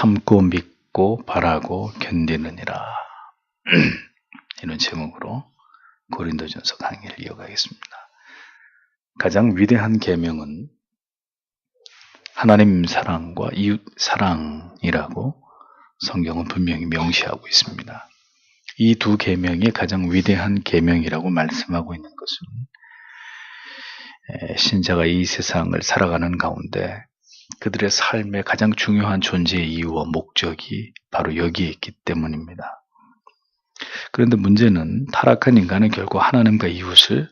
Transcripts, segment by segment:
참고 믿고 바라고 견디느니라. 이런 제목으로 고린도전서 강의를 이어가겠습니다. 가장 위대한 계명은 하나님 사랑과 이웃 사랑이라고 성경은 분명히 명시하고 있습니다. 이 두 계명이 가장 위대한 계명이라고 말씀하고 있는 것은 신자가 이 세상을 살아가는 가운데 그들의 삶의 가장 중요한 존재의 이유와 목적이 바로 여기에 있기 때문입니다. 그런데 문제는 타락한 인간은 결국 하나님과 이웃을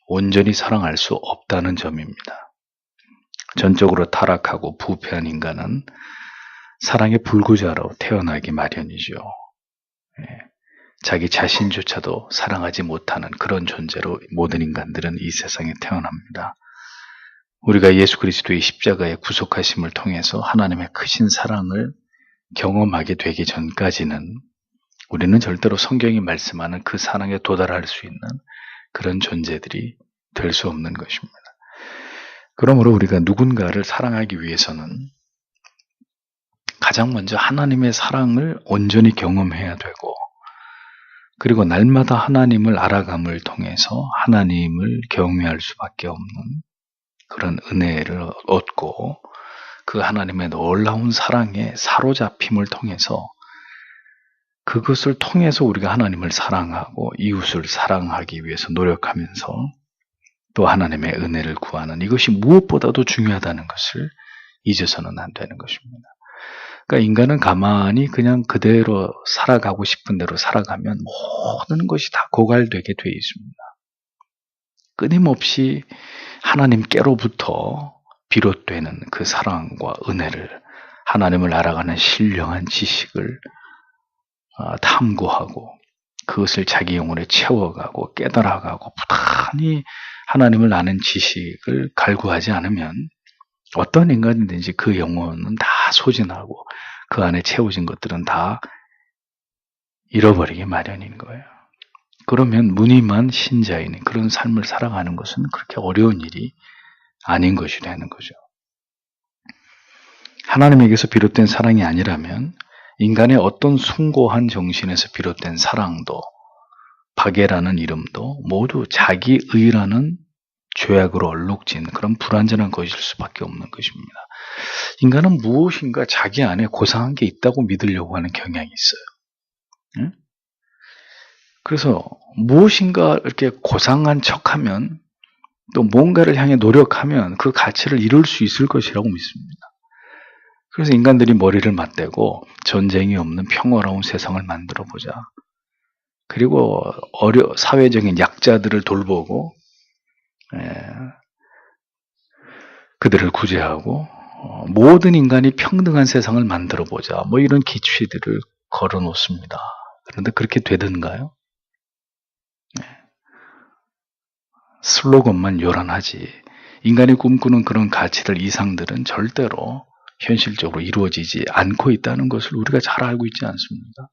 온전히 사랑할 수 없다는 점입니다. 전적으로 타락하고 부패한 인간은 사랑의 불구자로 태어나기 마련이죠. 자기 자신조차도 사랑하지 못하는 그런 존재로 모든 인간들은 이 세상에 태어납니다. 우리가 예수 그리스도의 십자가의 구속하심을 통해서 하나님의 크신 사랑을 경험하게 되기 전까지는 우리는 절대로 성경이 말씀하는 그 사랑에 도달할 수 있는 그런 존재들이 될 수 없는 것입니다. 그러므로 우리가 누군가를 사랑하기 위해서는 가장 먼저 하나님의 사랑을 온전히 경험해야 되고, 그리고 날마다 하나님을 알아감을 통해서 하나님을 경외할 수밖에 없는 그런 은혜를 얻고, 그 하나님의 놀라운 사랑에 사로잡힘을 통해서 그것을 통해서 우리가 하나님을 사랑하고 이웃을 사랑하기 위해서 노력하면서 또 하나님의 은혜를 구하는, 이것이 무엇보다도 중요하다는 것을 잊어서는 안 되는 것입니다. 그러니까 인간은 가만히 그냥 그대로 살아가고 싶은 대로 살아가면 모든 것이 다 고갈되게 되어 있습니다. 끊임없이 하나님께로부터 비롯되는 그 사랑과 은혜를, 하나님을 알아가는 신령한 지식을 탐구하고 그것을 자기 영혼에 채워가고 깨달아가고 부단히 하나님을 아는 지식을 갈구하지 않으면 어떤 인간이든지 그 영혼은 다 소진하고 그 안에 채워진 것들은 다 잃어버리기 마련인 거예요. 그러면 무늬만 신자인 그런 삶을 살아가는 것은 그렇게 어려운 일이 아닌 것이 되는 거죠. 하나님에게서 비롯된 사랑이 아니라면 인간의 어떤 숭고한 정신에서 비롯된 사랑도, 박애라는 이름도 모두 자기의라는 죄악으로 얼룩진 그런 불완전한 것일 수밖에 없는 것입니다. 인간은 무엇인가 자기 안에 고상한 게 있다고 믿으려고 하는 경향이 있어요. 그래서 무엇인가 이렇게 고상한 척하면, 또 뭔가를 향해 노력하면 그 가치를 이룰 수 있을 것이라고 믿습니다. 그래서 인간들이 머리를 맞대고 전쟁이 없는 평화로운 세상을 만들어 보자. 그리고 사회적인 약자들을 돌보고 그들을 구제하고 모든 인간이 평등한 세상을 만들어 보자. 뭐 이런 기치들을 걸어 놓습니다. 그런데 그렇게 되던가요? 슬로건만 요란하지 인간이 꿈꾸는 그런 가치들, 이상들은 절대로 현실적으로 이루어지지 않고 있다는 것을 우리가 잘 알고 있지 않습니까?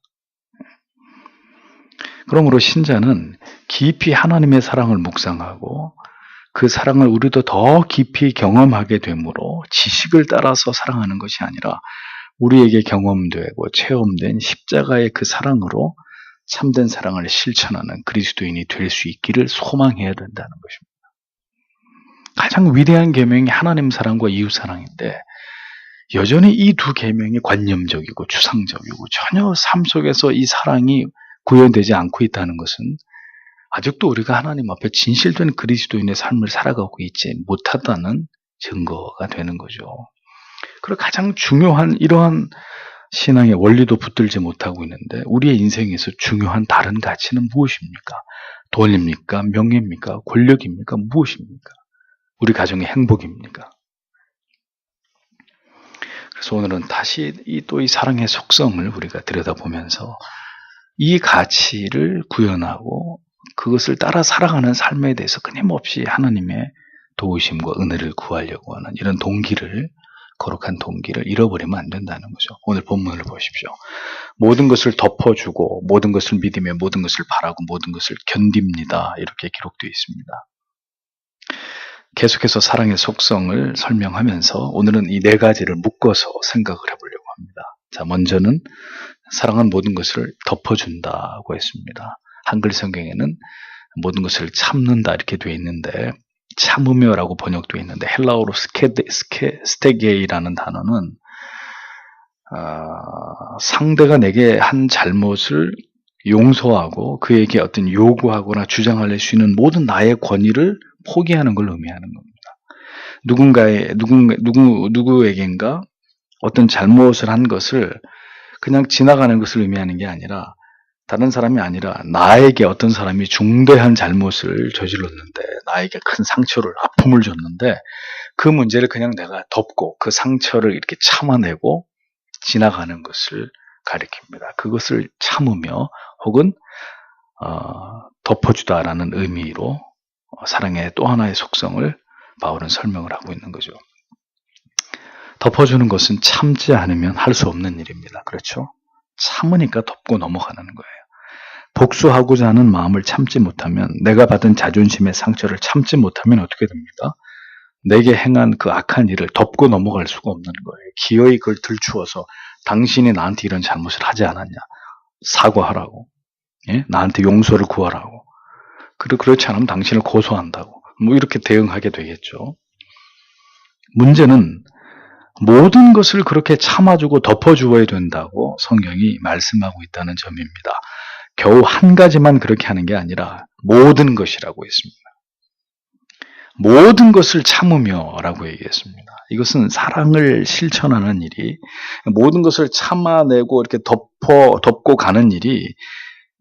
그러므로 신자는 깊이 하나님의 사랑을 묵상하고 그 사랑을 우리도 더 깊이 경험하게 되므로 지식을 따라서 사랑하는 것이 아니라 우리에게 경험되고 체험된 십자가의 그 사랑으로 참된 사랑을 실천하는 그리스도인이 될 수 있기를 소망해야 된다는 것입니다. 가장 위대한 계명이 하나님 사랑과 이웃 사랑인데 여전히 이 두 계명이 관념적이고 추상적이고 전혀 삶 속에서 이 사랑이 구현되지 않고 있다는 것은 아직도 우리가 하나님 앞에 진실된 그리스도인의 삶을 살아가고 있지 못하다는 증거가 되는 거죠. 그리고 가장 중요한 이러한 신앙의 원리도 붙들지 못하고 있는데 우리의 인생에서 중요한 다른 가치는 무엇입니까? 돈입니까? 명예입니까? 권력입니까? 무엇입니까? 우리 가정의 행복입니까? 그래서 오늘은 다시 또 이 사랑의 속성을 우리가 들여다보면서 이 가치를 구현하고 그것을 따라 살아가는 삶에 대해서 끊임없이 하나님의 도우심과 은혜를 구하려고 하는 이런 거룩한 동기를 잃어버리면 안 된다는 거죠. 오늘 본문을 보십시오. 모든 것을 덮어주고 모든 것을 믿으며 모든 것을 바라고 모든 것을 견딥니다. 이렇게 기록되어 있습니다. 계속해서 사랑의 속성을 설명하면서 오늘은 이 네 가지를 묶어서 생각을 해보려고 합니다. 자, 먼저는 사랑은 모든 것을 덮어준다고 했습니다. 한글 성경에는 모든 것을 참는다 이렇게 되어 있는데 참으며라고 번역되어 있는데 헬라어로 스테게이라는 단어는 상대가 내게 한 잘못을 용서하고 그에게 어떤 요구하거나 주장할 수 있는 모든 나의 권위를 포기하는 걸 의미하는 겁니다. 누구에겐가 어떤 잘못을 한 것을 그냥 지나가는 것을 의미하는 게 아니라 다른 사람이 아니라 나에게 어떤 사람이 중대한 잘못을 저질렀는데 나에게 큰 상처를 아픔을 줬는데 그 문제를 그냥 내가 덮고 그 상처를 이렇게 참아내고 지나가는 것을 가리킵니다. 그것을 참으며 혹은 덮어주다라는 의미로 사랑의 또 하나의 속성을 바울은 설명을 하고 있는 거죠. 덮어주는 것은 참지 않으면 할 수 없는 일입니다. 그렇죠? 참으니까 덮고 넘어가는 거예요. 복수하고자 하는 마음을 참지 못하면 내가 받은 자존심의 상처를 참지 못하면 어떻게 됩니까? 내게 행한 그 악한 일을 덮고 넘어갈 수가 없는 거예요. 기어이 그걸 들추어서 당신이 나한테 이런 잘못을 하지 않았냐? 사과하라고. 예? 나한테 용서를 구하라고. 그렇지 않으면 당신을 고소한다고. 뭐 이렇게 대응하게 되겠죠. 문제는 모든 것을 그렇게 참아주고 덮어주어야 된다고 성경이 말씀하고 있다는 점입니다. 겨우 한 가지만 그렇게 하는 게 아니라 모든 것이라고 했습니다. 모든 것을 참으며라고 얘기했습니다. 이것은 사랑을 실천하는 일이 모든 것을 참아내고 이렇게 덮고 가는 일이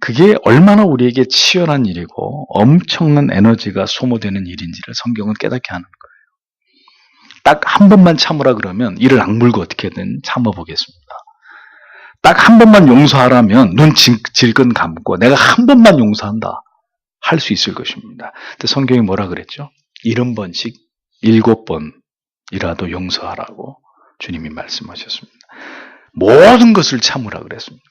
그게 얼마나 우리에게 치열한 일이고 엄청난 에너지가 소모되는 일인지를 성경은 깨닫게 하는 거예요. 딱 한 번만 참으라 그러면 이를 악물고 어떻게든 참아보겠습니다. 딱 한 번만 용서하라면 눈 질끈 감고 내가 한 번만 용서한다 할 수 있을 것입니다. 근데 성경이 뭐라 그랬죠? 70번씩 7번이라도 용서하라고 주님이 말씀하셨습니다. 모든 것을 참으라 그랬습니다.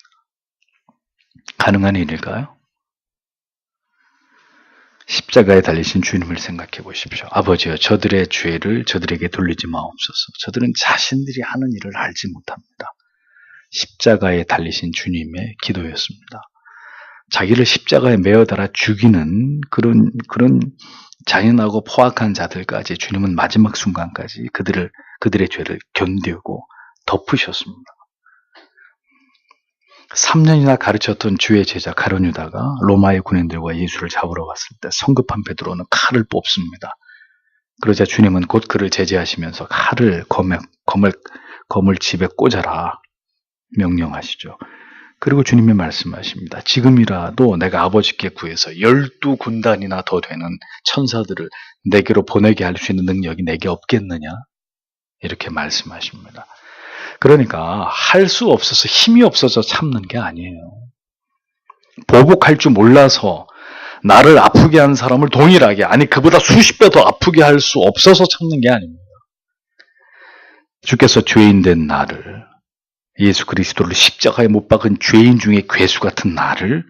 가능한 일일까요? 십자가에 달리신 주님을 생각해 보십시오. 아버지여, 저들의 죄를 저들에게 돌리지 마옵소서. 저들은 자신들이 하는 일을 알지 못합니다. 십자가에 달리신 주님의 기도였습니다. 자기를 십자가에 매어 달아 죽이는 그런 잔인하고 포악한 자들까지 주님은 마지막 순간까지 그들의 죄를 견디고 덮으셨습니다. 3년이나 가르쳤던 주의 제자 가룟 유다가 로마의 군인들과 예수를 잡으러 왔을 때 성급한 베드로는 칼을 뽑습니다. 그러자 주님은 곧 그를 제지하시면서 칼을 검을 집에 꽂아라 명령하시죠. 그리고 주님이 말씀하십니다. 지금이라도 내가 아버지께 구해서 12군단이나 더 되는 천사들을 내게로 보내게 할 수 있는 능력이 내게 없겠느냐? 이렇게 말씀하십니다. 그러니까 할 수 없어서 힘이 없어서 참는 게 아니에요. 보복할 줄 몰라서 나를 아프게 한 사람을 동일하게 그보다 수십 배 더 아프게 할 수 없어서 참는 게 아닙니다. 주께서 죄인 된 나를 예수 그리스도를 십자가에 못 박은 죄인 중에 괴수 같은 나를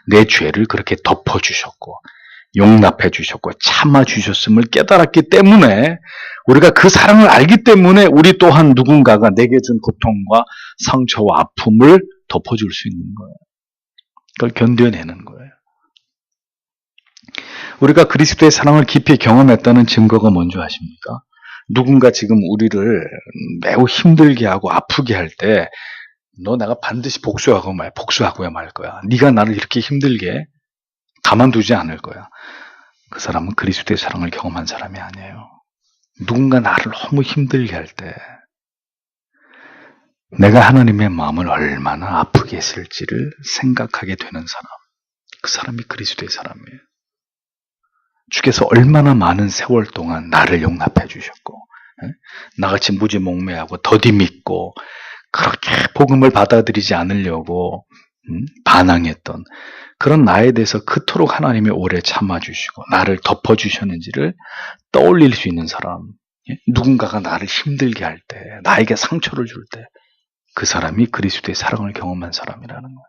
내 죄를 그렇게 덮어주셨고 용납해 주셨고 참아 주셨음을 깨달았기 때문에 우리가 그 사랑을 알기 때문에 우리 또한 누군가가 내게 준 고통과 상처와 아픔을 덮어줄 수 있는 거예요. 그걸 견뎌내는 거예요. 우리가 그리스도의 사랑을 깊이 경험했다는 증거가 뭔지 아십니까? 누군가 지금 우리를 매우 힘들게 하고 아프게 할 때 너 내가 반드시 복수하고야 말 거야. 네가 나를 이렇게 힘들게 가만두지 않을 거야. 그 사람은 그리스도의 사랑을 경험한 사람이 아니에요. 누군가 나를 너무 힘들게 할 때 내가 하나님의 마음을 얼마나 아프게 했을지를 생각하게 되는 사람, 그 사람이 그리스도의 사람이에요. 주께서 얼마나 많은 세월 동안 나를 용납해 주셨고 나같이 무지몽매하고 더디 믿고 그렇게 복음을 받아들이지 않으려고 반항했던 그런 나에 대해서 그토록 하나님이 오래 참아주시고 나를 덮어주셨는지를 떠올릴 수 있는 사람, 누군가가 나를 힘들게 할 때, 나에게 상처를 줄 때 그 사람이 그리스도의 사랑을 경험한 사람이라는 거예요.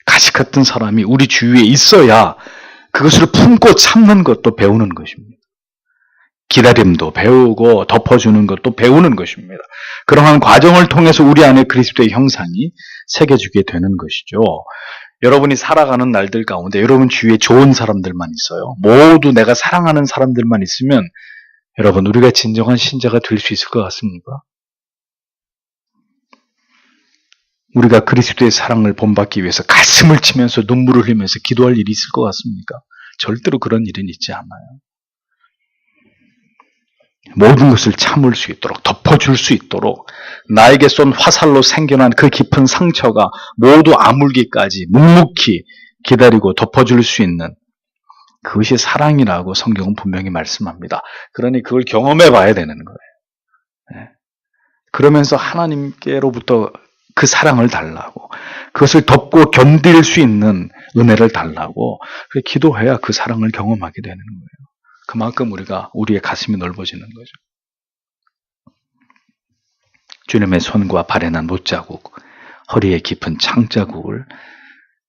가시 같은 사람이 우리 주위에 있어야 그것을 품고 참는 것도 배우는 것입니다. 기다림도 배우고 덮어주는 것도 배우는 것입니다. 그러한 과정을 통해서 우리 안에 그리스도의 형상이 새겨지게 되는 것이죠. 여러분이 살아가는 날들 가운데 여러분 주위에 좋은 사람들만 있어요. 모두 내가 사랑하는 사람들만 있으면 여러분 우리가 진정한 신자가 될 수 있을 것 같습니까? 우리가 그리스도의 사랑을 본받기 위해서 가슴을 치면서 눈물을 흘리면서 기도할 일이 있을 것 같습니까? 절대로 그런 일은 있지 않아요. 모든 것을 참을 수 있도록 덮어줄 수 있도록 나에게 쏜 화살로 생겨난 그 깊은 상처가 모두 아물기까지 묵묵히 기다리고 덮어줄 수 있는 그것이 사랑이라고 성경은 분명히 말씀합니다. 그러니 그걸 경험해 봐야 되는 거예요. 그러면서 하나님께로부터 그 사랑을 달라고 그것을 덮고 견딜 수 있는 은혜를 달라고 기도해야 그 사랑을 경험하게 되는 거예요. 그만큼 우리의 가슴이 넓어지는 거죠. 주님의 손과 발에 난 못자국, 허리에 깊은 창자국을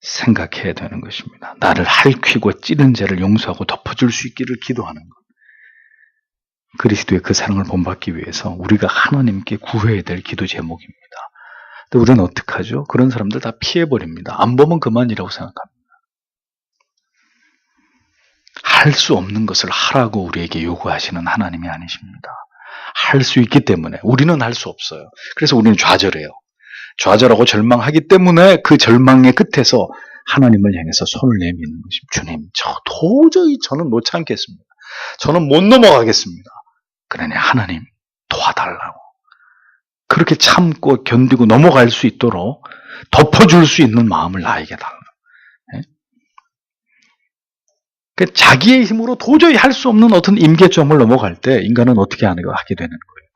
생각해야 되는 것입니다. 나를 핥히고 찌른 죄를 용서하고 덮어줄 수 있기를 기도하는 것. 그리스도의 그 사랑을 본받기 위해서 우리가 하나님께 구해야 될 기도 제목입니다. 근데 우리는 어떻게 하죠? 그런 사람들 다 피해버립니다. 안 보면 그만이라고 생각합니다. 할 수 없는 것을 하라고 우리에게 요구하시는 하나님이 아니십니다. 할 수 있기 때문에 우리는 할 수 없어요. 그래서 우리는 좌절해요. 좌절하고 절망하기 때문에 그 절망의 끝에서 하나님을 향해서 손을 내미는 것입니다. 주님, 도저히 저는 못 참겠습니다. 저는 못 넘어가겠습니다. 그러니 하나님 도와달라고. 그렇게 참고 견디고 넘어갈 수 있도록 덮어줄 수 있는 마음을 나에게 달라. 자기의 힘으로 도저히 할 수 없는 어떤 임계점을 넘어갈 때 인간은 어떻게 하게 되는 거예요?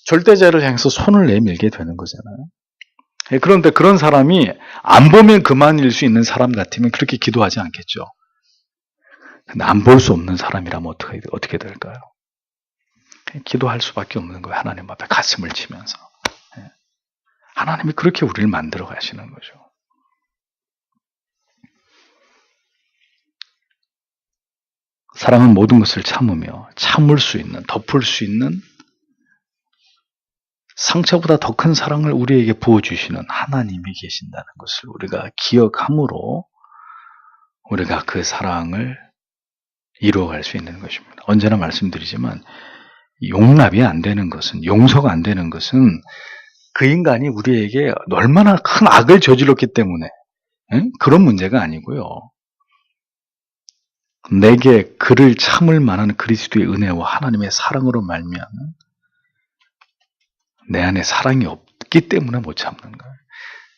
절대자를 향해서 손을 내밀게 되는 거잖아요. 그런데 그런 사람이 안 보면 그만일 수 있는 사람 같으면 그렇게 기도하지 않겠죠. 근데 안 볼 수 없는 사람이라면 어떻게 될까요? 기도할 수밖에 없는 거예요. 하나님 앞에 가슴을 치면서. 하나님이 그렇게 우리를 만들어 가시는 거죠. 사랑은 모든 것을 참으며 참을 수 있는, 덮을 수 있는 상처보다 더 큰 사랑을 우리에게 부어주시는 하나님이 계신다는 것을 우리가 기억함으로 우리가 그 사랑을 이루어갈 수 있는 것입니다. 언제나 말씀드리지만 용납이 안 되는 것은, 용서가 안 되는 것은 그 인간이 우리에게 얼마나 큰 악을 저질렀기 때문에 그런 문제가 아니고요. 내게 그를 참을 만한 그리스도의 은혜와 하나님의 사랑으로 말미암아 내 안에 사랑이 없기 때문에 못 참는 거예요.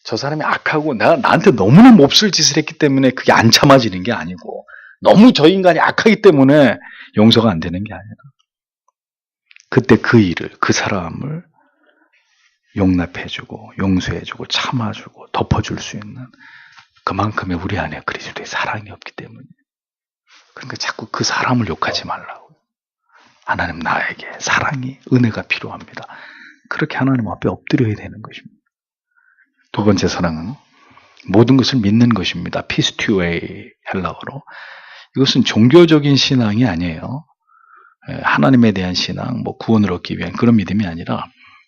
저 사람이 악하고 나한테 너무나 몹쓸 짓을 했기 때문에 그게 안 참아지는 게 아니고 너무 저 인간이 악하기 때문에 용서가 안 되는 게 아니라 그때 그 사람을 용납해주고 용서해주고 참아주고 덮어줄 수 있는 그만큼의 우리 안에 그리스도의 사랑이 없기 때문에 그러니까 자꾸 그 사람을 욕하지 말라고. 하나님 나에게 사랑이 은혜가 필요합니다. 그렇게 하나님 앞에 엎드려야 되는 것입니다. 두 번째 사랑은 모든 것을 믿는 것입니다. 피스튜에이 헬라어로. 이것은 종교적인 신앙이 아니에요. 하나님에 대한 신앙, 구원을 얻기 위한 그런 믿음이 아니라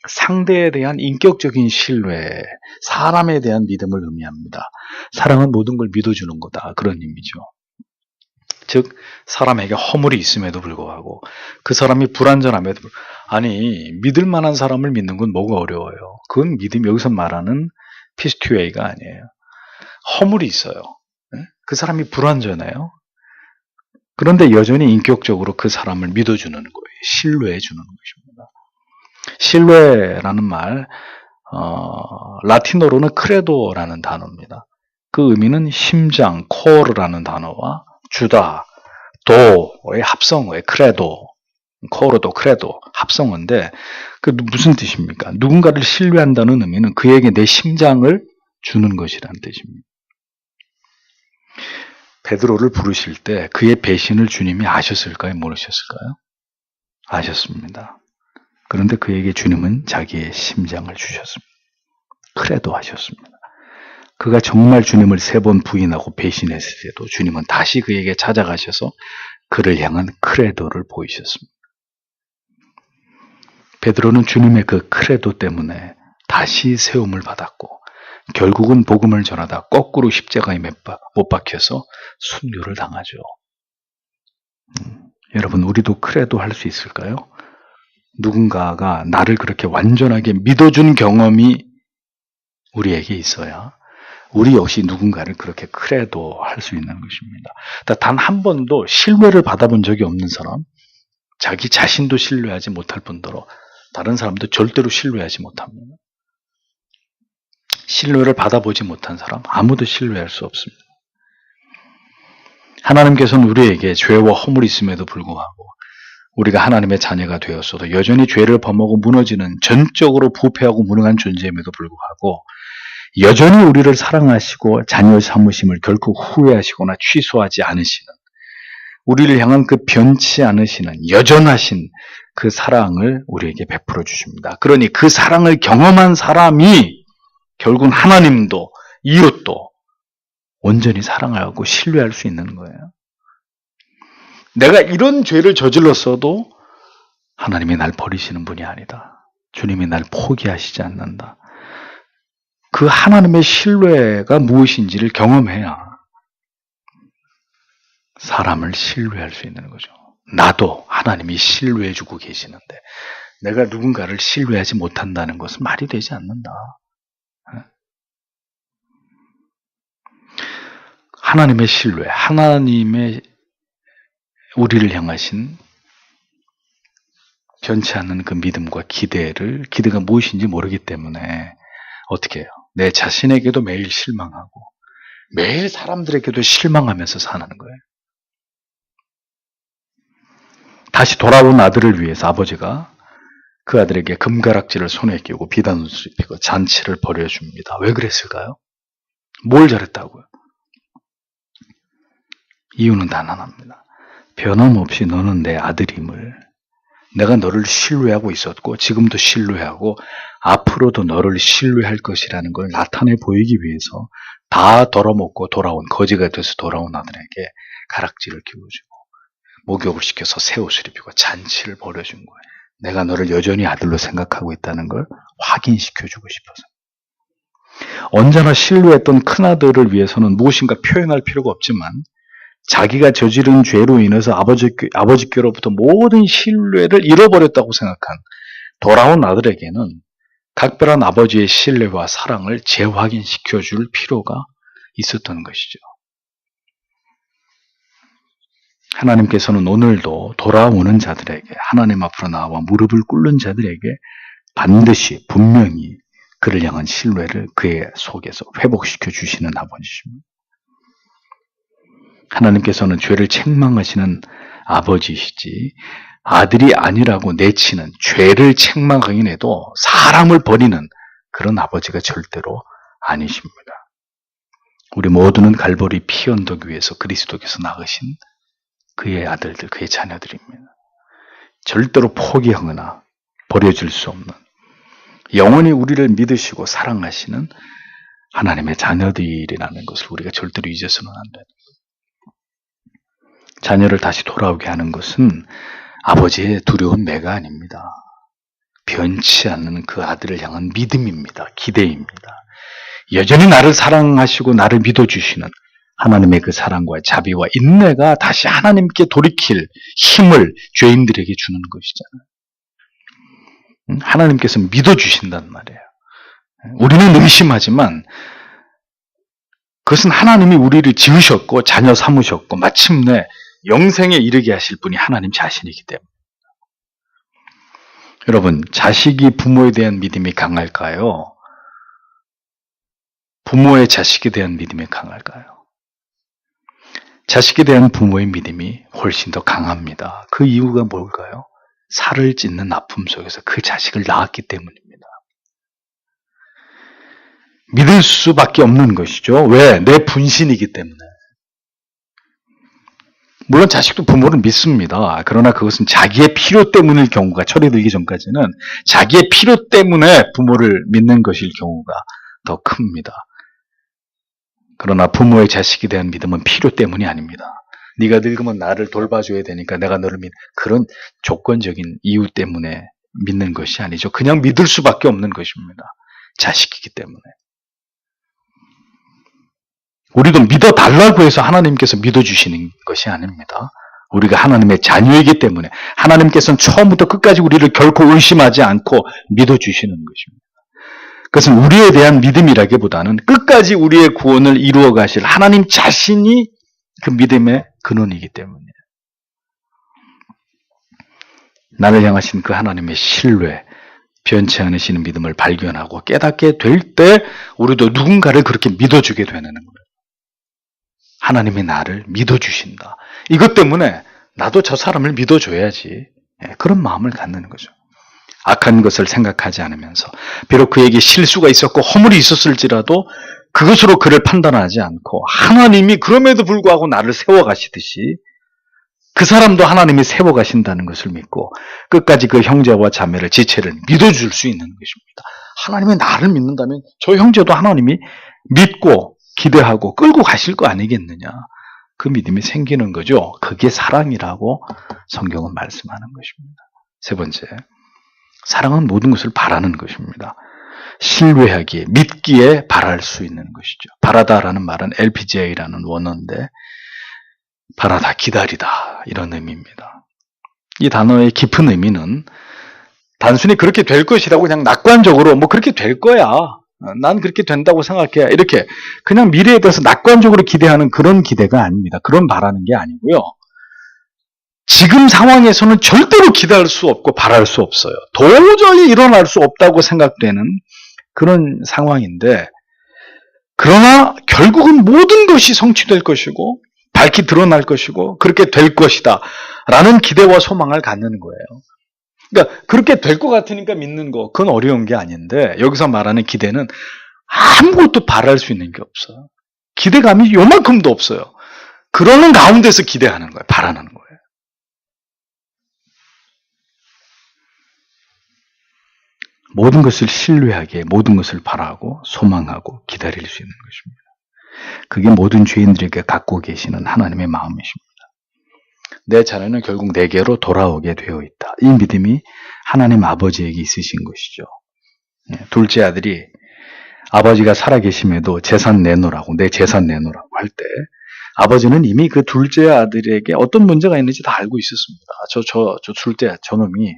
상대에 대한 인격적인 신뢰, 사람에 대한 믿음을 의미합니다. 사랑은 모든 걸 믿어주는 거다. 그런 의미죠. 즉 사람에게 허물이 있음에도 불구하고 그 사람이 불완전함에도 불구하고 믿을 만한 사람을 믿는 건 뭐가 어려워요. 그건 믿음 여기서 말하는 피스튜에이가 아니에요. 허물이 있어요. 그 사람이 불완전해요. 그런데 여전히 인격적으로 그 사람을 믿어주는 거예요. 신뢰해 주는 것입니다. 신뢰라는 말 라틴어로는 크레도라는 단어입니다. 그 의미는 심장, 코어라는 단어와 주다, 도의 합성어의 크레도, 코어도 크레도 합성어인데 그 무슨 뜻입니까? 누군가를 신뢰한다는 의미는 그에게 내 심장을 주는 것이라는 뜻입니다. 베드로를 부르실 때 그의 배신을 주님이 아셨을까요? 모르셨을까요? 아셨습니다. 그런데 그에게 주님은 자기의 심장을 주셨습니다. 크레도 하셨습니다. 그가 정말 주님을 3번 부인하고 배신했을 때도 주님은 다시 그에게 찾아가셔서 그를 향한 크레도를 보이셨습니다. 베드로는 주님의 그 크레도 때문에 다시 세움을 받았고 결국은 복음을 전하다 거꾸로 십자가에 못 박혀서 순교를 당하죠. 여러분, 우리도 크레도 할 수 있을까요? 누군가가 나를 그렇게 완전하게 믿어준 경험이 우리에게 있어야 우리 역시 누군가를 그렇게 크레도 할 수 있는 것입니다. 단 한 번도 신뢰를 받아본 적이 없는 사람, 자기 자신도 신뢰하지 못할 뿐더러 다른 사람도 절대로 신뢰하지 못합니다. 신뢰를 받아보지 못한 사람, 아무도 신뢰할 수 없습니다. 하나님께서는 우리에게 죄와 허물이 있음에도 불구하고 우리가 하나님의 자녀가 되었어도 여전히 죄를 범하고 무너지는 전적으로 부패하고 무능한 존재임에도 불구하고 여전히 우리를 사랑하시고 자녀 삼으심을 결코 후회하시거나 취소하지 않으시는, 우리를 향한 그 변치 않으시는 여전하신 그 사랑을 우리에게 베풀어 주십니다. 그러니 그 사랑을 경험한 사람이 결국은 하나님도 이웃도 온전히 사랑하고 신뢰할 수 있는 거예요. 내가 이런 죄를 저질렀어도 하나님이 날 버리시는 분이 아니다. 주님이 날 포기하시지 않는다. 그 하나님의 신뢰가 무엇인지를 경험해야 사람을 신뢰할 수 있는 거죠. 나도 하나님이 신뢰해주고 계시는데 내가 누군가를 신뢰하지 못한다는 것은 말이 되지 않는다. 하나님의 신뢰, 하나님의 우리를 향하신 변치 않는 그 믿음과 기대가 무엇인지 모르기 때문에 어떻게 해요? 내 자신에게도 매일 실망하고 매일 사람들에게도 실망하면서 사는 거예요. 다시 돌아온 아들을 위해서 아버지가 그 아들에게 금가락지를 손에 끼고 비단옷을 입히고 잔치를 벌여줍니다. 왜 그랬을까요? 뭘 잘했다고요? 이유는 단 하나입니다. 변함없이 너는 내 아들임을, 내가 너를 신뢰하고 있었고 지금도 신뢰하고 앞으로도 너를 신뢰할 것이라는 걸 나타내 보이기 위해서 다 덜어먹고 돌아온, 거지가 돼서 돌아온 아들에게 가락지를 끼워주고 목욕을 시켜서 새 옷을 입히고 잔치를 벌여준 거예요. 내가 너를 여전히 아들로 생각하고 있다는 걸 확인시켜주고 싶어서. 언제나 신뢰했던 큰아들을 위해서는 무엇인가 표현할 필요가 없지만 자기가 저지른 죄로 인해서 아버지께로부터 모든 신뢰를 잃어버렸다고 생각한 돌아온 아들에게는 각별한 아버지의 신뢰와 사랑을 재확인시켜줄 필요가 있었던 것이죠. 하나님께서는 오늘도 돌아오는 자들에게, 하나님 앞으로 나와 무릎을 꿇는 자들에게 반드시 분명히 그를 향한 신뢰를 그의 속에서 회복시켜 주시는 아버지십니다. 하나님께서는 죄를 책망하시는 아버지시지 아들이 아니라고 내치는, 죄를 책망하긴 해도 사람을 버리는 그런 아버지가 절대로 아니십니다. 우리 모두는 갈보리 피 언덕 위에서 그리스도께서 낳으신 그의 아들들, 그의 자녀들입니다. 절대로 포기하거나 버려줄 수 없는, 영원히 우리를 믿으시고 사랑하시는 하나님의 자녀들이라는 것을 우리가 절대로 잊어서는 안 됩니다. 자녀를 다시 돌아오게 하는 것은 아버지의 두려운 매가 아닙니다. 변치 않는 그 아들을 향한 믿음입니다. 기대입니다. 여전히 나를 사랑하시고 나를 믿어주시는 하나님의 그 사랑과 자비와 인내가 다시 하나님께 돌이킬 힘을 죄인들에게 주는 것이잖아요. 하나님께서 믿어주신단 말이에요. 우리는 의심하지만 그것은 하나님이 우리를 지으셨고 자녀 삼으셨고 마침내 영생에 이르게 하실 분이 하나님 자신이기 때문에. 여러분, 자식이 부모에 대한 믿음이 강할까요? 부모의 자식에 대한 믿음이 강할까요? 자식에 대한 부모의 믿음이 훨씬 더 강합니다. 그 이유가 뭘까요? 살을 찢는 아픔 속에서 그 자식을 낳았기 때문입니다. 믿을 수밖에 없는 것이죠. 왜? 내 분신이기 때문에. 물론 자식도 부모를 믿습니다. 그러나 그것은 자기의 필요 때문일 경우가, 처리되기 전까지는 자기의 필요 때문에 부모를 믿는 것일 경우가 더 큽니다. 그러나 부모의 자식에 대한 믿음은 필요 때문이 아닙니다. 네가 늙으면 나를 돌봐줘야 되니까 내가 너를 그런 조건적인 이유 때문에 믿는 것이 아니죠. 그냥 믿을 수밖에 없는 것입니다. 자식이기 때문에. 우리도 믿어달라고 해서 하나님께서 믿어주시는 것이 아닙니다. 우리가 하나님의 자녀이기 때문에 하나님께서는 처음부터 끝까지 우리를 결코 의심하지 않고 믿어주시는 것입니다. 그것은 우리에 대한 믿음이라기보다는 끝까지 우리의 구원을 이루어 가실 하나님 자신이 그 믿음의 근원이기 때문이에요. 나를 향하신 그 하나님의 신뢰, 변치 않으시는 믿음을 발견하고 깨닫게 될 때 우리도 누군가를 그렇게 믿어주게 되는 거예요. 하나님이 나를 믿어주신다. 이것 때문에 나도 저 사람을 믿어줘야지. 그런 마음을 갖는 거죠. 악한 것을 생각하지 않으면서 비록 그에게 실수가 있었고 허물이 있었을지라도 그것으로 그를 판단하지 않고 하나님이 그럼에도 불구하고 나를 세워가시듯이 그 사람도 하나님이 세워가신다는 것을 믿고 끝까지 그 형제와 자매를 지체를 믿어줄 수 있는 것입니다. 하나님이 나를 믿는다면 저 형제도 하나님이 믿고 기대하고 끌고 가실 거 아니겠느냐. 그 믿음이 생기는 거죠. 그게 사랑이라고 성경은 말씀하는 것입니다. 세 번째, 사랑은 모든 것을 바라는 것입니다. 신뢰하기에, 믿기에 바랄 수 있는 것이죠. 바라다라는 말은 LPGA라는 원어인데 바라다, 기다리다 이런 의미입니다. 이 단어의 깊은 의미는 단순히 그렇게 될 것이라고 그냥 낙관적으로 뭐 그렇게 될 거야. 난 그렇게 된다고 생각해. 이렇게 그냥 미래에 대해서 낙관적으로 기대하는 그런 기대가 아닙니다. 그런 바라는 게 아니고요. 지금 상황에서는 절대로 기대할 수 없고 바랄 수 없어요. 도저히 일어날 수 없다고 생각되는 그런 상황인데 그러나 결국은 모든 것이 성취될 것이고 밝히 드러날 것이고 그렇게 될 것이다 라는 기대와 소망을 갖는 거예요. 그러니까 그렇게 될 것 같으니까 믿는 거 그건 어려운 게 아닌데 여기서 말하는 기대는 아무것도 바랄 수 있는 게 없어요. 기대감이 요만큼도 없어요. 그러는 가운데서 기대하는 거예요. 바라는 거예요. 모든 것을 신뢰하기에 모든 것을 바라고 소망하고 기다릴 수 있는 것입니다. 그게 모든 죄인들에게 갖고 계시는 하나님의 마음이십니다. 내 자녀는 결국 내게로 돌아오게 되어 있다. 이 믿음이 하나님 아버지에게 있으신 것이죠. 둘째 아들이 아버지가 살아계심에도 재산 내놓으라고 내 재산 내놓으라고 할 때 아버지는 이미 그 둘째 아들에게 어떤 문제가 있는지 다 알고 있었습니다. 저 둘째 저놈이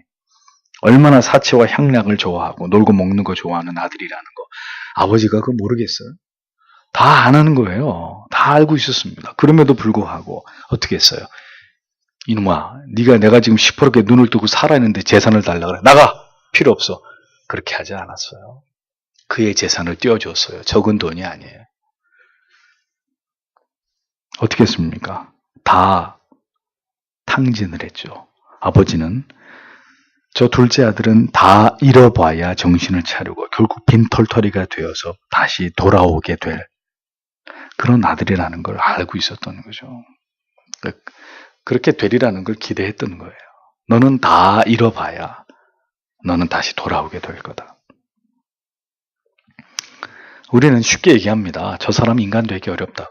얼마나 사치와 향락을 좋아하고 놀고 먹는 거 좋아하는 아들이라는 거 아버지가 그거 모르겠어요? 다 아는 거예요. 다 알고 있었습니다. 그럼에도 불구하고 어떻게 했어요? 이놈아, 내가 지금 시퍼렇게 눈을 뜨고 살아있는데 재산을 달라 그래. 나가! 필요 없어. 그렇게 하지 않았어요. 그의 재산을 떼어줬어요. 적은 돈이 아니에요. 어떻게 했습니까? 다 탕진을 했죠. 아버지는 저 둘째 아들은 다 잃어봐야 정신을 차리고 결국 빈털터리가 되어서 다시 돌아오게 될 그런 아들이라는 걸 알고 있었던 거죠. 그렇게 되리라는 걸 기대했던 거예요. 너는 다 잃어봐야 너는 다시 돌아오게 될 거다. 우리는 쉽게 얘기합니다. 저 사람 인간 되기 어렵다고.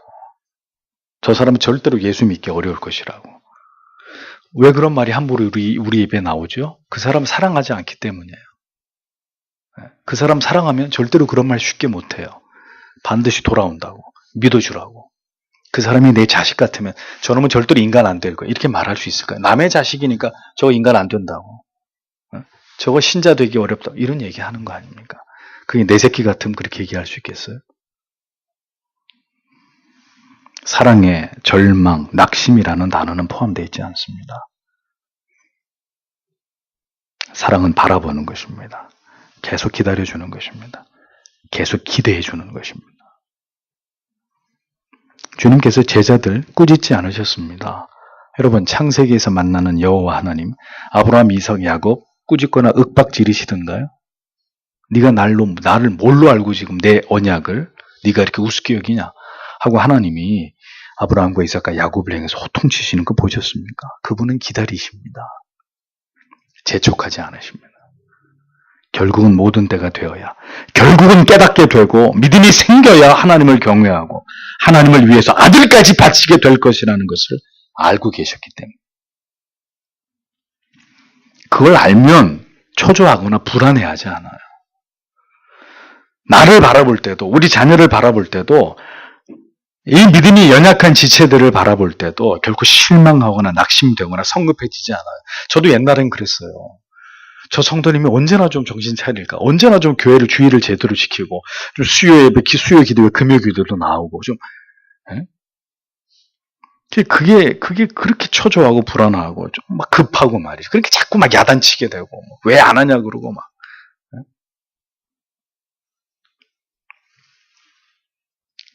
저 사람은 절대로 예수 믿기 어려울 것이라고. 왜 그런 말이 함부로 우리 입에 나오죠? 그 사람 사랑하지 않기 때문이에요. 그 사람 사랑하면 절대로 그런 말 쉽게 못해요. 반드시 돌아온다고. 믿어주라고. 그 사람이 내 자식 같으면 저놈은 절대로 인간 안 될 거야. 이렇게 말할 수 있을까요? 남의 자식이니까 저거 인간 안 된다고. 저거 신자 되기 어렵다. 이런 얘기 하는 거 아닙니까? 그게 내 새끼 같으면 그렇게 얘기할 수 있겠어요? 사랑에 절망, 낙심이라는 단어는 포함되어 있지 않습니다. 사랑은 바라보는 것입니다. 계속 기다려주는 것입니다. 계속 기대해주는 것입니다. 주님께서 제자들 꾸짖지 않으셨습니다. 여러분 창세기에서 만나는 여호와 하나님, 아브라함, 이삭, 야곱 꾸짖거나 윽박지르시던가요? 네가 나를 뭘로 알고 지금 내 언약을 네가 이렇게 우습게 여기냐 하고 하나님이 아브라함과 이삭과 야곱을 향해서 호통치시는 거 보셨습니까? 그분은 기다리십니다. 재촉하지 않으십니다. 결국은 모든 때가 되어야, 결국은 깨닫게 되고 믿음이 생겨야 하나님을 경외하고 하나님을 위해서 아들까지 바치게 될 것이라는 것을 알고 계셨기 때문에. 그걸 알면 초조하거나 불안해하지 않아요. 나를 바라볼 때도, 우리 자녀를 바라볼 때도, 이 믿음이 연약한 지체들을 바라볼 때도 결코 실망하거나 낙심되거나 성급해지지 않아요. 저도 옛날엔 그랬어요. 저 성도님이 언제나 좀 정신 차릴까? 언제나 좀 교회를 주의를 제대로 지키고 좀 수요 예배, 수요 기도회, 금요 기도도 나오고 좀 그게 그렇게 초조하고 불안하고 좀 막 급하고 말이죠. 그렇게 자꾸 막 야단치게 되고 왜 안 하냐 그러고 막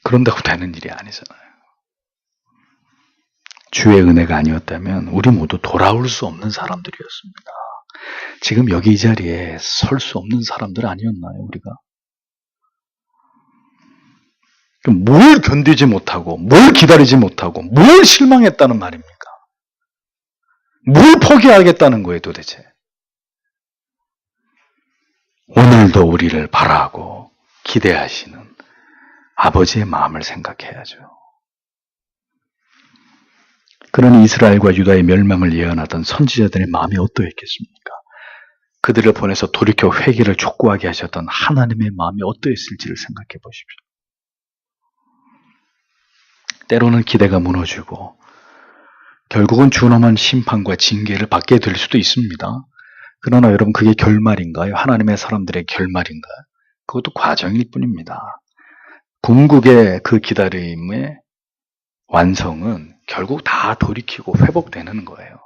그런다고 되는 일이 아니잖아요. 주의 은혜가 아니었다면 우리 모두 돌아올 수 없는 사람들이었습니다. 지금 여기 이 자리에 설 수 없는 사람들 아니었나요, 우리가? 뭘 견디지 못하고, 뭘 기다리지 못하고, 뭘 실망했다는 말입니까? 뭘 포기하겠다는 거예요, 도대체? 오늘도 우리를 바라고 기대하시는 아버지의 마음을 생각해야죠. 그러니 이스라엘과 유다의 멸망을 예언하던 선지자들의 마음이 어떠했겠습니까? 그들을 보내서 돌이켜 회개를 촉구하게 하셨던 하나님의 마음이 어떠했을지를 생각해 보십시오. 때로는 기대가 무너지고 결국은 준엄한 심판과 징계를 받게 될 수도 있습니다. 그러나 여러분 그게 결말인가요? 하나님의 사람들의 결말인가요? 그것도 과정일 뿐입니다. 궁극의 그 기다림의 완성은 결국 다 돌이키고 회복되는 거예요.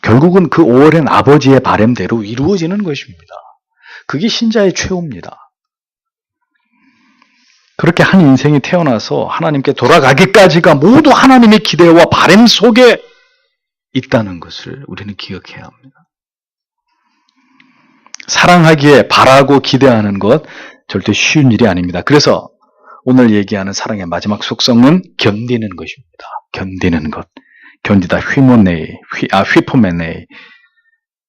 결국은 그 오랜 아버지의 바램대로 이루어지는 것입니다. 그게 신자의 최후입니다. 그렇게 한 인생이 태어나서 하나님께 돌아가기까지가 모두 하나님의 기대와 바램 속에 있다는 것을 우리는 기억해야 합니다. 사랑하기에 바라고 기대하는 것 절대 쉬운 일이 아닙니다. 그래서 오늘 얘기하는 사랑의 마지막 속성은 견디는 것입니다. 견디는 것. 견디다 휘포메네이.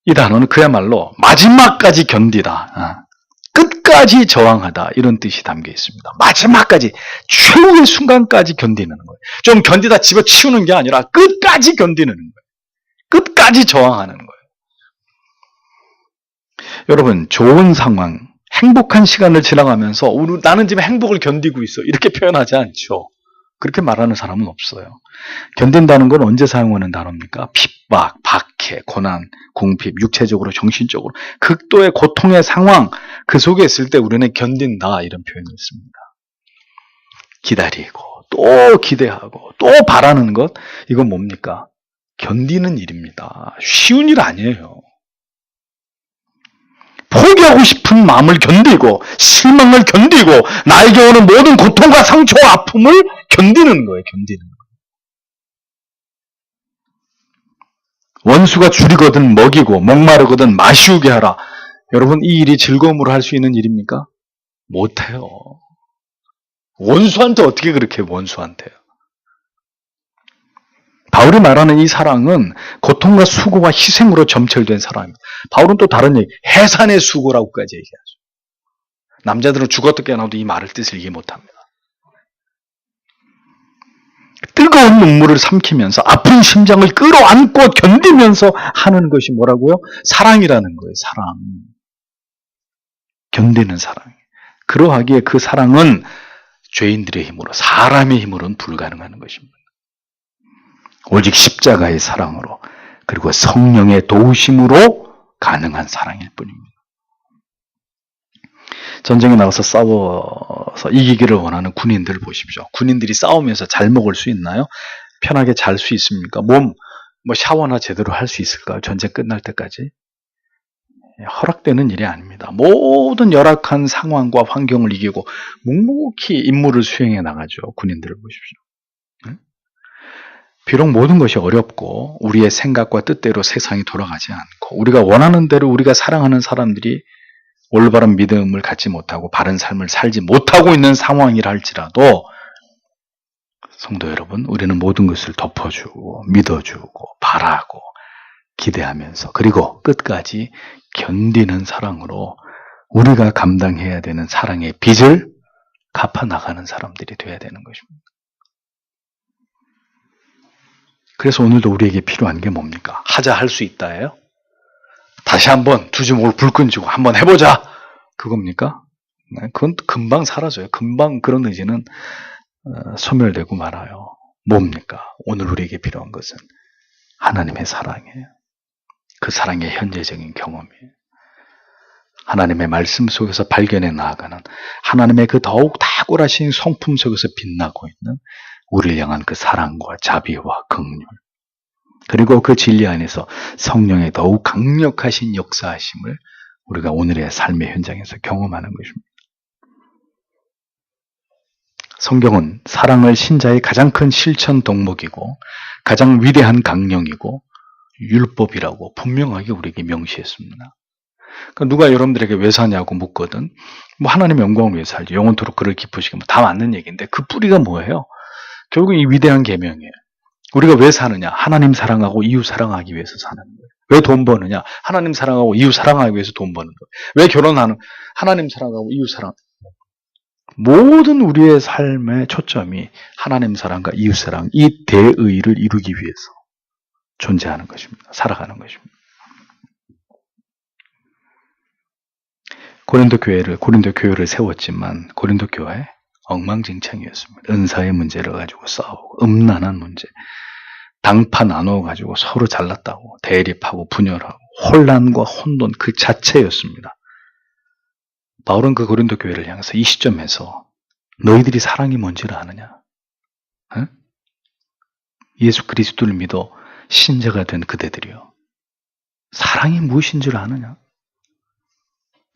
이 단어는 그야말로 마지막까지 견디다. 끝까지 저항하다. 이런 뜻이 담겨 있습니다. 마지막까지 최후의 순간까지 견디는 거예요. 좀 견디다 집어치우는 게 아니라 끝까지 견디는 거예요. 끝까지 저항하는 거예요. 여러분 좋은 상황, 행복한 시간을 지나가면서 나는 지금 행복을 견디고 있어. 이렇게 표현하지 않죠. 그렇게 말하는 사람은 없어요. 견딘다는 건 언제 사용하는 단어입니까? 핍박, 박해, 고난, 궁핍, 육체적으로, 정신적으로 극도의 고통의 상황 그 속에 있을 때 우리는 견딘다 이런 표현을 씁니다. 기다리고 또 기대하고 또 바라는 것 이건 뭡니까? 견디는 일입니다. 쉬운 일 아니에요. 포기하고 싶은 마음을 견디고 실망을 견디고 나에게 오는 모든 고통과 상처와 아픔을 견디는 거예요. 견디는 거예요. 원수가 줄이거든 먹이고 목마르거든 마시우게 하라. 여러분 이 일이 즐거움으로 할 수 있는 일입니까? 못해요. 원수한테 어떻게 그렇게 해요? 원수한테요. 바울이 말하는 이 사랑은 고통과 수고와 희생으로 점철된 사랑입니다. 바울은 또 다른 얘기, 해산의 수고라고까지 얘기하죠. 남자들은 죽어도 깨어나도 이 말을 뜻을 이해 못합니다. 뜨거운 눈물을 삼키면서 아픈 심장을 끌어안고 견디면서 하는 것이 뭐라고요? 사랑이라는 거예요. 사랑. 견디는 사랑. 그러하기에 그 사랑은 죄인들의 힘으로, 사람의 힘으로는 불가능한 것입니다. 오직 십자가의 사랑으로 그리고 성령의 도우심으로 가능한 사랑일 뿐입니다. 전쟁에 나가서 싸워서 이기기를 원하는 군인들을 보십시오. 군인들이 싸우면서 잘 먹을 수 있나요? 편하게 잘 수 있습니까? 샤워나 제대로 할 수 있을까요? 전쟁 끝날 때까지? 허락되는 일이 아닙니다. 모든 열악한 상황과 환경을 이기고 묵묵히 임무를 수행해 나가죠. 군인들을 보십시오. 비록 모든 것이 어렵고 우리의 생각과 뜻대로 세상이 돌아가지 않고 우리가 원하는 대로 우리가 사랑하는 사람들이 올바른 믿음을 갖지 못하고 바른 삶을 살지 못하고 있는 상황이라 할지라도 성도 여러분, 우리는 모든 것을 덮어주고 믿어주고 바라고 기대하면서 그리고 끝까지 견디는 사랑으로 우리가 감당해야 되는 사랑의 빚을 갚아나가는 사람들이 되어야 되는 것입니다. 그래서 오늘도 우리에게 필요한 게 뭡니까? 하자 할 수 있다예요? 다시 한번 두지목을 불 끈지고 한번 해보자. 그겁니까? 그건 금방 사라져요. 금방 그런 의지는 소멸되고 말아요. 뭡니까? 오늘 우리에게 필요한 것은 하나님의 사랑이에요. 그 사랑의 현재적인 경험이에요. 하나님의 말씀 속에서 발견해 나아가는 하나님의 그 더욱 탁월하신 성품 속에서 빛나고 있는 우리를 향한 그 사랑과 자비와 긍휼, 그리고 그 진리 안에서 성령의 더욱 강력하신 역사하심을 우리가 오늘의 삶의 현장에서 경험하는 것입니다. 성경은 사랑을 신자의 가장 큰 실천 덕목이고 가장 위대한 강령이고 율법이라고 분명하게 우리에게 명시했습니다. 그러니까 누가 여러분들에게 왜 사냐고 묻거든, 뭐 하나님의 영광을 위해서 살지, 영원토록 그를 기쁘시게, 다 맞는 얘기인데 그 뿌리가 뭐예요? 결국 이 위대한 계명이에요. 우리가 왜 사느냐? 하나님 사랑하고 이웃 사랑하기 위해서 사는 거예요. 왜 돈 버느냐? 하나님 사랑하고 이웃 사랑하기 위해서 돈 버는 거예요. 왜 결혼하는? 하나님 사랑하고 이웃 사랑. 모든 우리의 삶의 초점이 하나님 사랑과 이웃 사랑, 이 대의를 이루기 위해서 존재하는 것입니다. 살아가는 것입니다. 고린도 교회를 세웠지만 고린도 교회 엉망진창이었습니다. 은사의 문제를 가지고 싸우고, 음란한 문제, 당파 나누어가지고 서로 잘났다고 대립하고 분열하고 혼란과 혼돈 그 자체였습니다. 바울은 그 고린도 교회를 향해서 이 시점에서 너희들이 사랑이 뭔지를 아느냐? 에? 예수 그리스도를 믿어 신자가 된 그대들이요. 사랑이 무엇인지를 아느냐?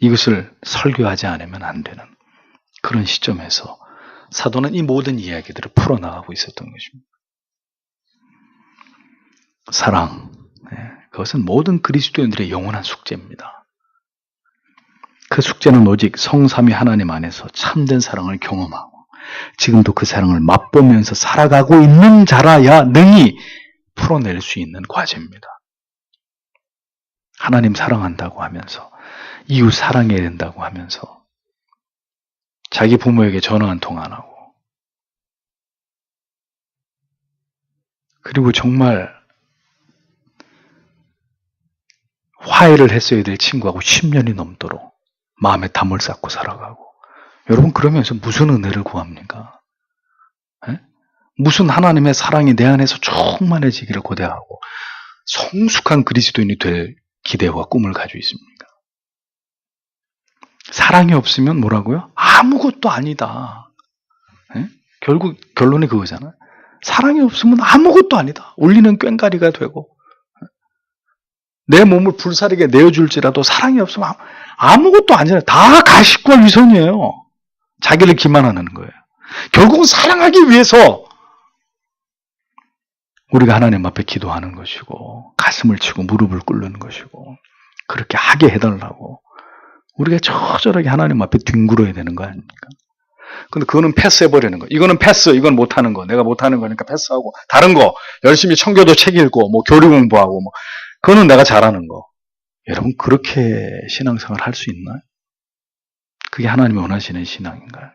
이것을 설교하지 않으면 안 되는 그런 시점에서 사도는 이 모든 이야기들을 풀어나가고 있었던 것입니다. 사랑, 그것은 모든 그리스도인들의 영원한 숙제입니다. 그 숙제는 오직 성삼위 하나님 안에서 참된 사랑을 경험하고 지금도 그 사랑을 맛보면서 살아가고 있는 자라야 능히 풀어낼 수 있는 과제입니다. 하나님 사랑한다고 하면서, 이웃 사랑해야 된다고 하면서 자기 부모에게 전화 한 통 안 하고, 그리고 정말 화해를 했어야 될 친구하고 10년이 넘도록 마음에 담을 쌓고 살아가고, 여러분 그러면서 무슨 은혜를 구합니까? 에? 무슨 하나님의 사랑이 내 안에서 충만해지기를 고대하고 성숙한 그리스도인이 될 기대와 꿈을 가지고 있습니까? 사랑이 없으면 뭐라고요? 아무것도 아니다. 에? 결국 결론이 그거잖아요. 사랑이 없으면 아무것도 아니다. 울리는 꽹과리가 되고 내 몸을 불사르게 내어줄지라도 사랑이 없으면 아무것도 아니잖아요. 다 가식과 위선이에요. 자기를 기만하는 거예요. 결국은 사랑하기 위해서 우리가 하나님 앞에 기도하는 것이고 가슴을 치고 무릎을 꿇는 것이고 그렇게 하게 해달라고 우리가 처절하게 하나님 앞에 뒹굴어야 되는 거 아닙니까? 근데 그거는 패스해버리는 거. 이거는 패스, 이건 못하는 거. 내가 못하는 거니까 패스하고 다른 거 열심히 청교도 책 읽고 뭐 교리 공부하고 뭐 그거는 내가 잘하는 거. 여러분 그렇게 신앙생활 할 수 있나요? 그게 하나님이 원하시는 신앙인가요?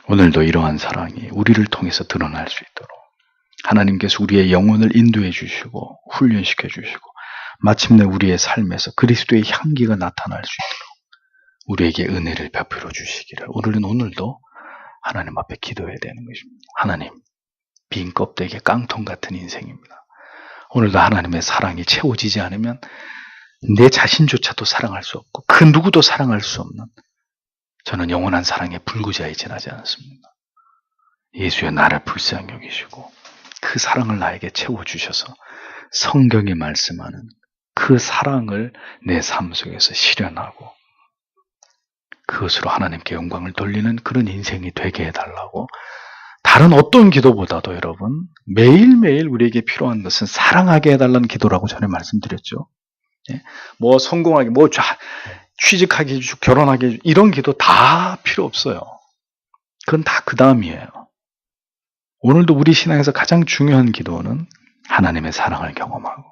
오늘도 이러한 사랑이 우리를 통해서 드러날 수 있도록 하나님께서 우리의 영혼을 인도해 주시고 훈련시켜 주시고 마침내 우리의 삶에서 그리스도의 향기가 나타날 수 있도록 우리에게 은혜를 베풀어 주시기를 오늘도 하나님 앞에 기도해야 되는 것입니다. 하나님, 빈 껍데기 깡통 같은 인생입니다. 오늘도 하나님의 사랑이 채워지지 않으면 내 자신조차도 사랑할 수 없고 그 누구도 사랑할 수 없는 저는 영원한 사랑에 불구자에 지나지 않습니다. 예수의 나를 불쌍히 여기시고 그 사랑을 나에게 채워주셔서 성경에 말씀하는 그 사랑을 내 삶 속에서 실현하고 그것으로 하나님께 영광을 돌리는 그런 인생이 되게 해달라고 다른 어떤 기도보다도 여러분 매일매일 우리에게 필요한 것은 사랑하게 해달라는 기도라고 전에 말씀드렸죠. 뭐 성공하게, 뭐 취직하게 해주고 결혼하게 해주고 이런 기도 다 필요 없어요. 그건 다 그 다음이에요. 오늘도 우리 신앙에서 가장 중요한 기도는 하나님의 사랑을 경험하고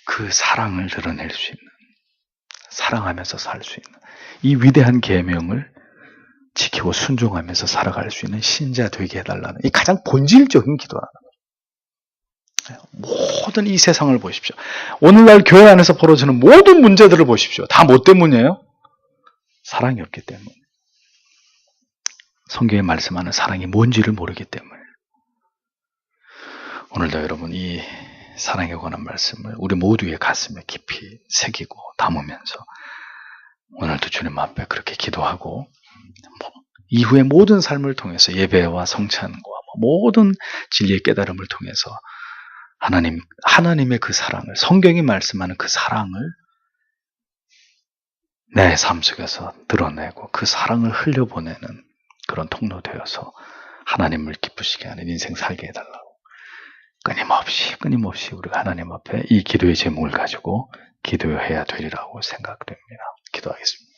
그 사랑을 드러낼 수 있는, 사랑하면서 살 수 있는 이 위대한 계명을 지키고 순종하면서 살아갈 수 있는 신자 되게 해달라는 이 가장 본질적인 기도라는 거예요. 모든 이 세상을 보십시오. 오늘날 교회 안에서 벌어지는 모든 문제들을 보십시오. 다 뭐 때문이에요? 사랑이 없기 때문에. 성경에 말씀하는 사랑이 뭔지를 모르기 때문에. 오늘도 여러분 이 사랑에 관한 말씀을 우리 모두의 가슴에 깊이 새기고 담으면서 오늘도 주님 앞에 그렇게 기도하고 이후의 모든 삶을 통해서 예배와 성찬과 모든 진리의 깨달음을 통해서 하나님의 그 사랑을, 성경이 말씀하는 그 사랑을 내 삶 속에서 드러내고 그 사랑을 흘려보내는 그런 통로 되어서 하나님을 기쁘시게 하는 인생 살게 해달라고 끊임없이 우리가 하나님 앞에 이 기도의 제목을 가지고 기도해야 되리라고 생각됩니다. 기도하겠습니다.